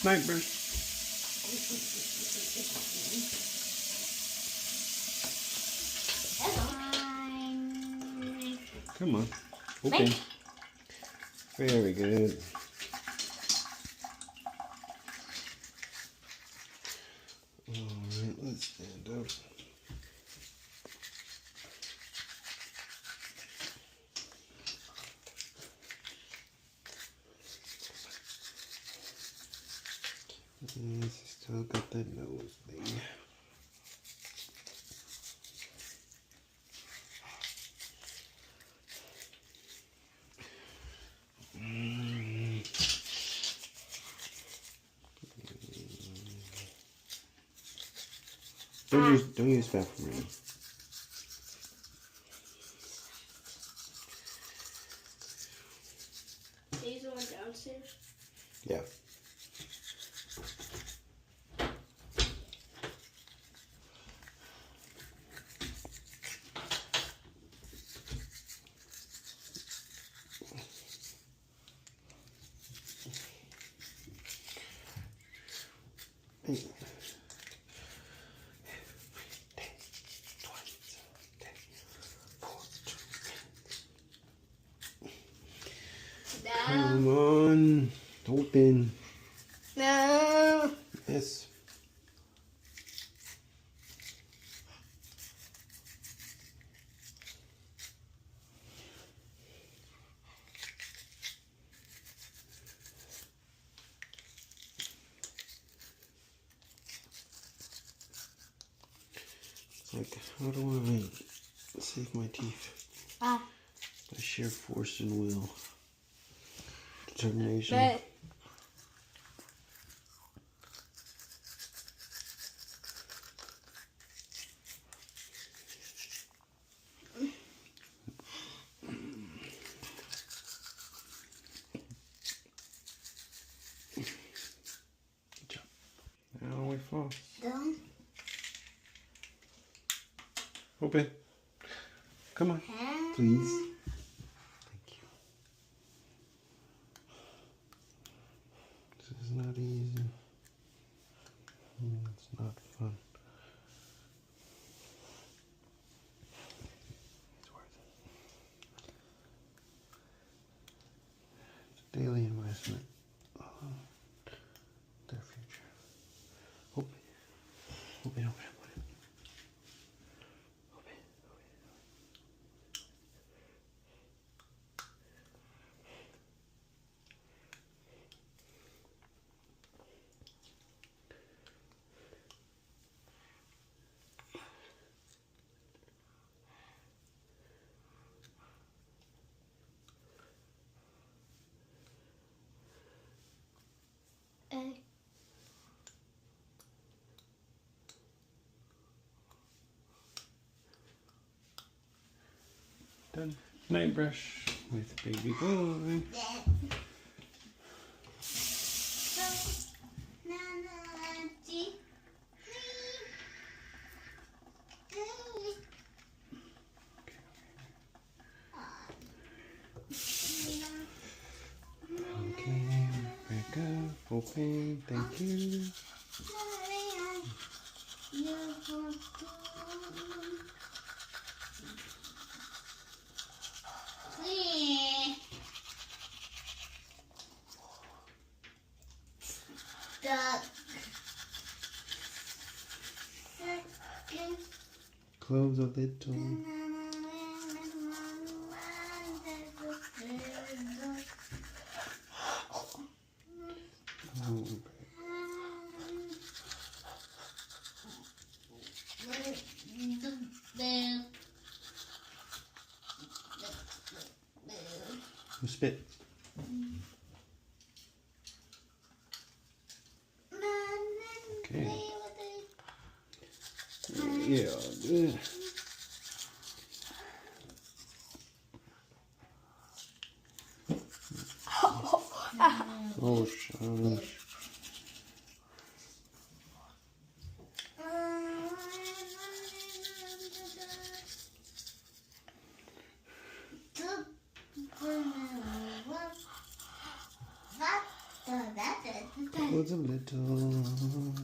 Night brush. Come on. Open. Very good. Alright, let's stand up. Still got that nose thing. Don't use that for me. These are downstairs? Yeah. Come on, open. No. Yes. Like, how do I save my teeth? By sheer force and will. Determination. But Good job. Now we fall. done. Open. Come on, please. Thank you. This is not easy. It's not fun. It's worth it. It's a daily investment. Their future. Open. Open, open, open. Done. Night brush with baby boy. Okay, back up, open, thank you. Close a little. Spit. Okay. Yeah, good. Oh, shush. Was a little.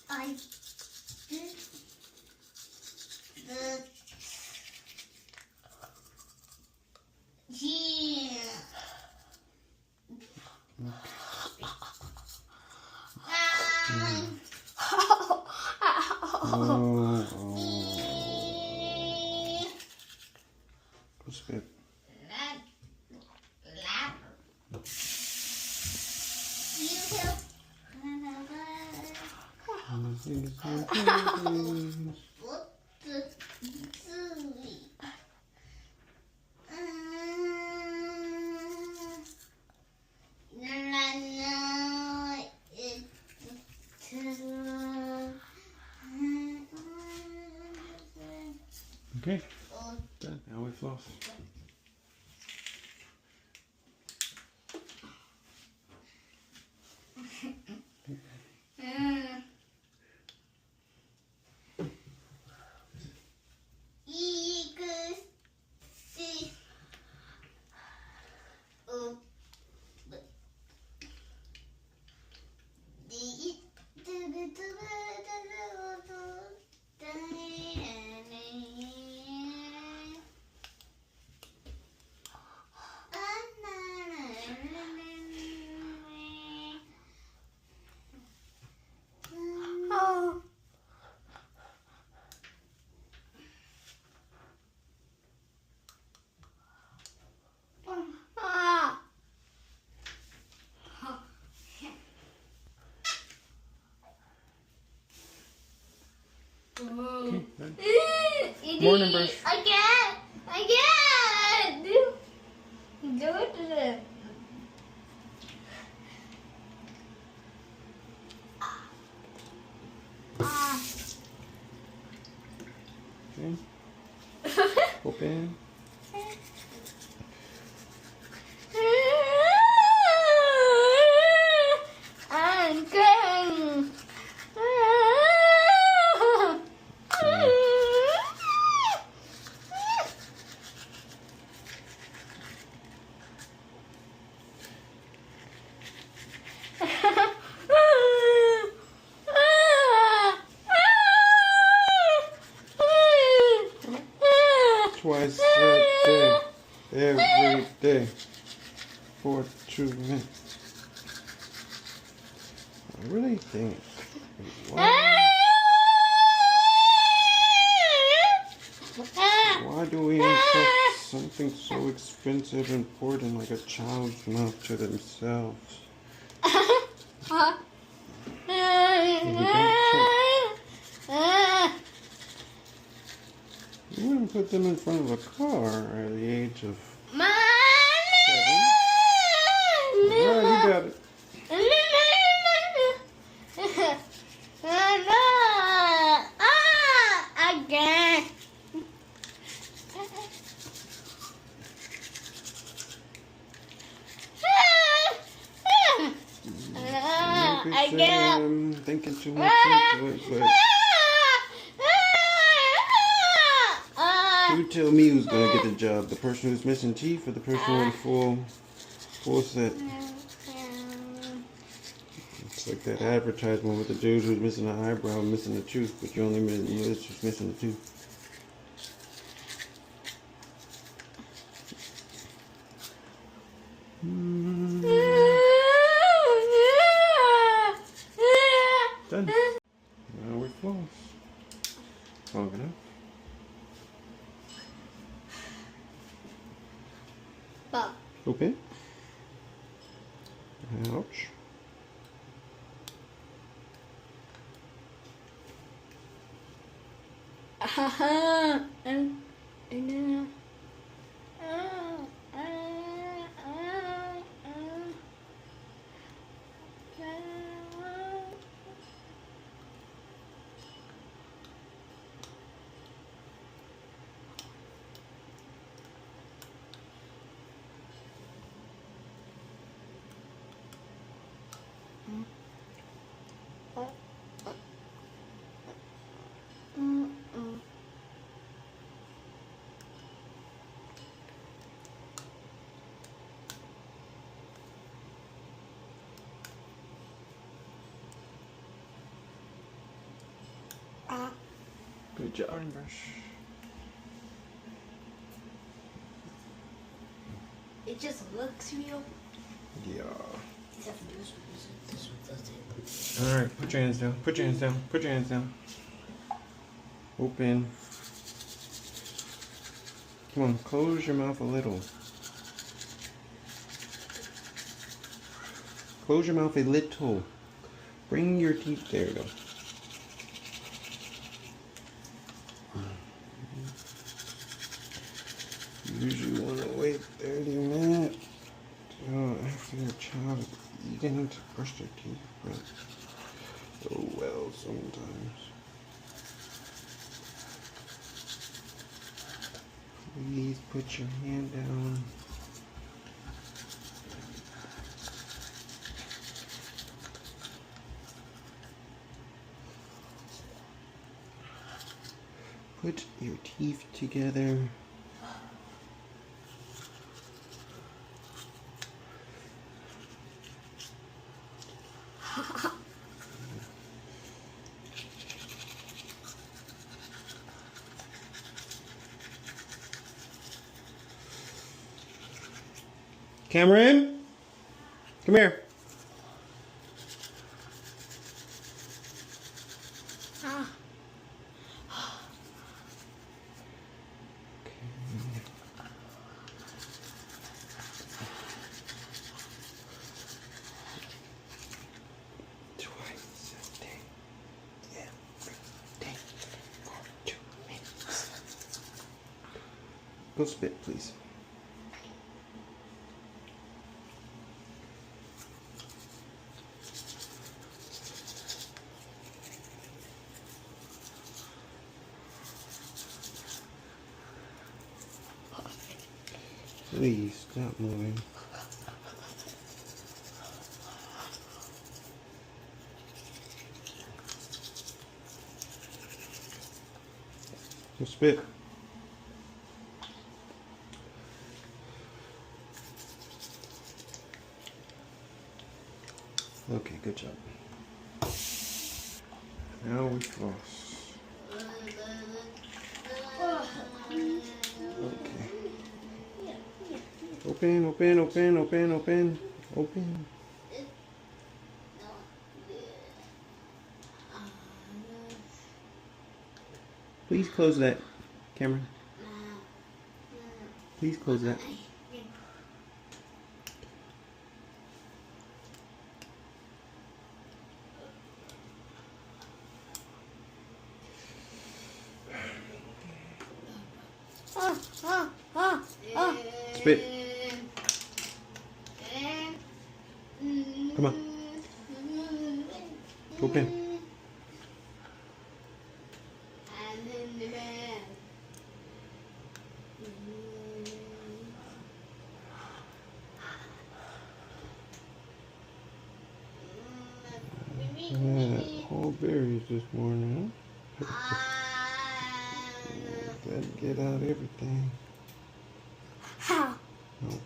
I did the Oh. Go skip. Okay, done. Now we floss. Okay, done. More numbers. I can't. Do it. Okay. Open. Twice a day, every day, for 2 minutes. I really think, why do we entrust something so expensive and important like a child's mouth to themselves? You wouldn't put them in front of a car at the age of 7. Alright, you got it. Again. Maybe I'm thinking too much into it, but you tell me who's gonna get the job, the person who's missing teeth or the person with a full set. It's like that advertisement with the dude who's missing an eyebrow and missing a tooth, but you only notice who's missing the tooth. Done. Now we floss. Long enough. Bob. Open. Ouch. Good job. Brush. It just looks real. Yeah. Except for this one doesn't. All right, put your hands down. Put your hands down. Put your hands down. Open. Come on, close your mouth a little. Close your mouth a little. Bring your teeth. There you go. You usually want to wait 30 minutes after your child is eating to brush their teeth, but oh well sometimes. Please put your hand down. Put your teeth together. Cameron, come here. Twice a day, every day for 2 minutes. Go spit, please. Please stop moving. Go spit. Okay, good job. Now we floss. Okay. Open, open, open, open, open, open. Please close that, Cameron. Please close that. Spit. Come on. Open. All berries this morning, huh? Gotta get out everything. Nope.